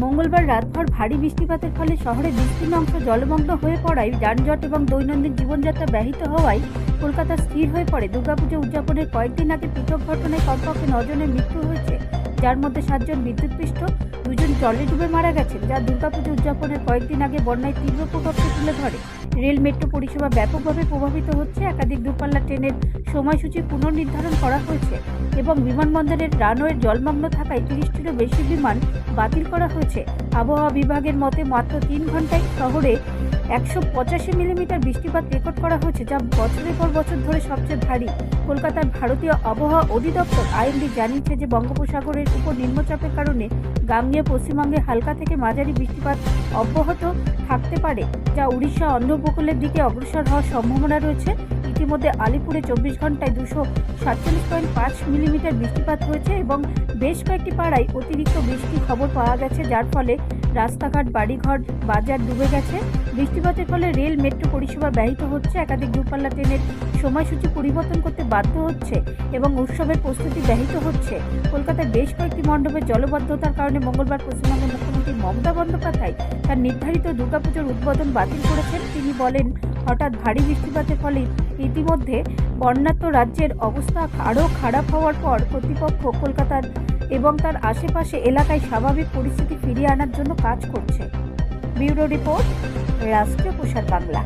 মঙ্গলবার রাতভর ভারী বৃষ্টিপাতের ফলে শহরের বিস্তীর্ণ অংশ জলমগ্ন হয়ে পড়ায় যানজট এবং দৈনন্দিন জীবনযাত্রা ব্যাহত হওয়ায় কলকাতা স্থির হয়ে পড়ে। দুর্গাপুজো উদযাপনের কয়েকদিন আগে পৃথক ঘটনায় কমপক্ষে 9 জনের মৃত্যু হয়েছে, যার মধ্যে 7 জন বিদ্যুৎপৃষ্ট, 2 জন জলে ডুবে মারা গেছেন, যা দুর্গাপুজো উদযাপনের কয়েকদিন আগে বন্যায় তীব্র প্রভাবকে তুলে ধরে। রেল মেট্রো পরিষেবা ব্যাপকভাবে প্রভাবিত হচ্ছে। একাধিক দূরপাল্লার ট্রেনের সময়সূচি পুনর্নির্ধারণ করা হয়েছে এবং বিমানবন্দরের রানওয়ে জলমগ্ন থাকায় 30টিরও বেশি বিমান বাতিল করা হয়েছে। আবহাওয়া বিভাগের মতে মাত্র 3 ঘন্টায় শহরে 185 মিলিমিটার বৃষ্টিপাত রেকর্ড করা হয়েছে, যা বছরের পর বছর ধরে সবচেয়ে ভারী। কলকাতার ভারতীয় আবহাওয়া অধিদপ্তর আইএমডি জানিয়েছে যে বঙ্গোপসাগরের উপর নিম্নচাপের কারণে গাঙ্গেয় পশ্চিমবঙ্গে হালকা থেকে মাঝারি বৃষ্টিপাত অব্যাহত থাকতে পারে, যা উড়িষ্যা অন্ধ্র উপকূলের দিকে অগ্রসর হওয়ার সম্ভাবনা রয়েছে। ইতিমধ্যে আলিপুরে 24 ঘন্টায় 247.5 মিলিমিটার বৃষ্টিপাত হয়েছে এবং বেশ কয়েকটি পাড়ায় অতিরিক্ত বৃষ্টির খবর পাওয়া গেছে, যার ফলে রাস্তাঘাট, বাড়িঘর, বাজার ডুবে গেছে। বৃষ্টিপাতের ফলে রেল মেট্রো পরিষেবা ব্যাহত হচ্ছে, একাধিক দূরপাল্লা ট্রেনের সময়সূচি পরিবর্তন করতে বাধ্য হচ্ছে এবং উৎসবের প্রস্তুতি ব্যাহত হচ্ছে। কলকাতার বেশ কয়েকটি মণ্ডপের জলবদ্ধতার কারণে মঙ্গলবার পশ্চিমবঙ্গের মুখ্যমন্ত্রী মমতা বন্দ্যোপাধ্যায় তার নির্ধারিত দুর্গাপুজোর উদ্বোধন বাতিল করেছেন। তিনি বলেন, হঠাৎ ভারী বৃষ্টিপাতের ফলে ইতিমধ্যে বন্যার্ত রাজ্যের অবস্থা আরও খারাপ হওয়ার পর কর্তৃপক্ষ কলকাতার এবং তার আশেপাশে এলাকায় স্বাভাবিক পরিস্থিতি ফিরিয়ে আনার জন্য কাজ করছে। ব্যুরো রিপোর্ট, রাষ্ট্রীয় প্রসার বাংলা।